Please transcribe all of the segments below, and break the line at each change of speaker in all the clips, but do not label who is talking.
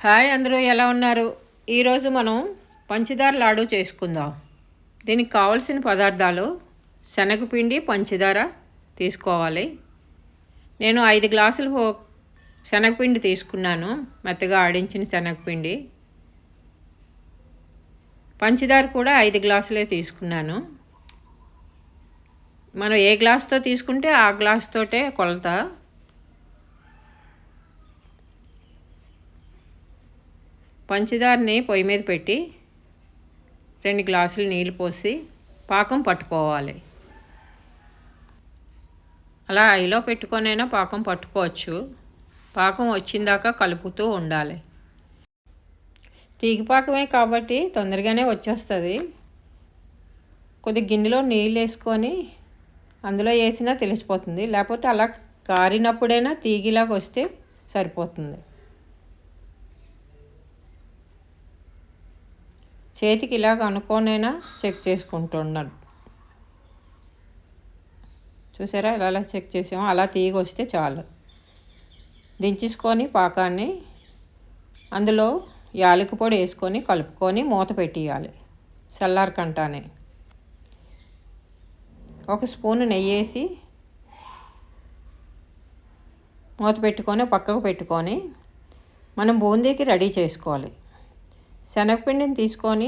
Hi అందరూ ఎలా ఉన్నారు? ఈరోజు మనం పంచదార లాడు చేసుకుందాం. దీనికి కావాల్సిన పదార్థాలు శనగపిండి, పంచదార తీసుకోవాలి. నేను 5 గ్లాసులు శనగపిండి తీసుకున్నాను, మెత్తగా ఆడించిన శనగపిండి. పంచదార కూడా 5 గ్లాసులే తీసుకున్నాను. మనం ఏ గ్లాస్తో తీసుకుంటే ఆ గ్లాస్తోటే కొలత. పంచదారని పొయ్యి మీద పెట్టి 2 గ్లాసులు నీళ్ళు పోసి పాకం పట్టుకోవాలి. అలా ఐలో పెట్టుకొనైనా పాకం పట్టుకోవచ్చు. పాకం వచ్చిందాకా కలుపుతూ ఉండాలి. తీగిపాకమే కాబట్టి తొందరగానే వచ్చేస్తుంది. కొద్ది గిన్నెలో నీళ్ళు వేసుకొని అందులో వేసినా తెలిసిపోతుంది. లేకపోతే అలా కారినప్పుడైనా తీగిలాగా వస్తే సరిపోతుంది. చేతికి ఇలాగ అనుకోనైనా చెక్ చేసుకుంటున్నాడు. చూసారా, ఇలా చెక్ చేసాము. అలా తీగి వస్తే చాలు. దించేసుకొని పాకాన్ని అందులో యాలకుల పొడి వేసుకొని కలుపుకొని మూత పెట్టేయాలి. చల్లారకంటానే 1 స్పూను నెయ్యి వేసి మూత పెట్టుకొని పక్కకు పెట్టుకొని మనం బూందీకి రెడీ చేసుకోవాలి. శనగపిండిని తీసుకొని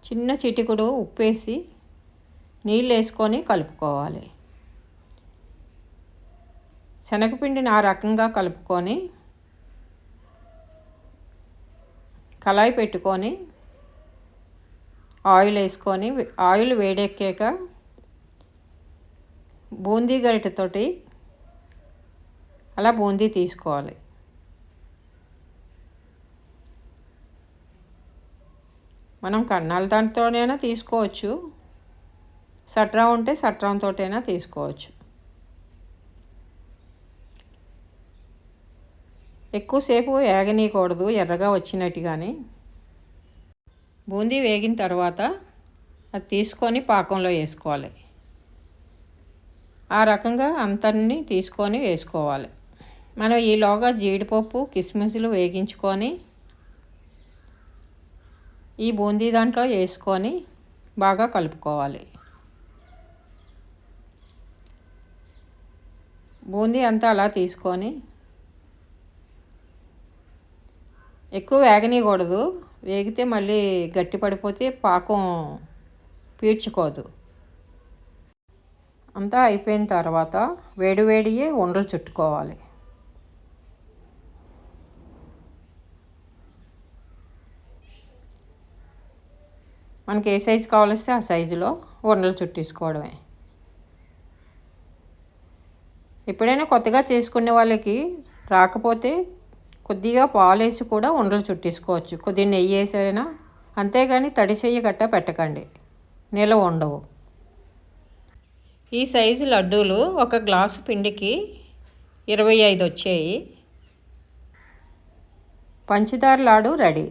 చిన్న చిటికుడు ఉప్పు వేసి నీళ్ళు వేసుకొని కలుపుకోవాలి. శనగపిండిని ఆ రకంగా కలుపుకొని కళాయి పెట్టుకొని ఆయిల్ వేసుకొని ఆయిల్ వేడెక్కాక బూందీ గరిటెతోటి అలా బూందీ తీసుకోవాలి. మనం కన్నాల దాంతోనైనా తీసుకోవచ్చు, సట్రా ఉంటే సట్రాంతోటైనా తీసుకోవచ్చు. ఎక్కువసేపు వేగనీయకూడదు, ఎర్రగా వచ్చినట్టుగానే. బూందీ వేగిన తర్వాత అది తీసుకొని పాకంలో వేసుకోవాలి. ఆ రకంగా అంతన్ని తీసుకొని వేసుకోవాలి. మనం ఈలోగా జీడిపప్పు, కిస్మిస్లు వేగించుకొని ఈ బూందీ దాంట్లో వేసుకొని బాగా కలుపుకోవాలి. బూందీ అంతా అలా తీసుకొని ఎక్కువ వేగనీయకూడదు. వేగితే మళ్ళీ గట్టి పడిపోతే పాకం పీడ్చుకోదు. అంతా అయిపోయిన తర్వాత వేడియే ఉండలు చుట్టుకోవాలి. మనకి ఏ సైజు కావాలిస్తే ఆ సైజులో ఉండలు చుట్టేసుకోవడమే. ఎప్పుడైనా కొత్తగా చేసుకునే వాళ్ళకి రాకపోతే కొద్దిగా పాలు వేసి కూడా ఉండలు చుట్టేసుకోవచ్చు, కొద్దిగా నెయ్యి వేసైనా. అంతేగాని తడి చెయ్యి గట్ట పెట్టకండి, నిలవ ఉండవు. ఈ సైజు లడ్డూలు 1 గ్లాసు పిండికి 25 వచ్చాయి. పంచదార లాడు రెడీ.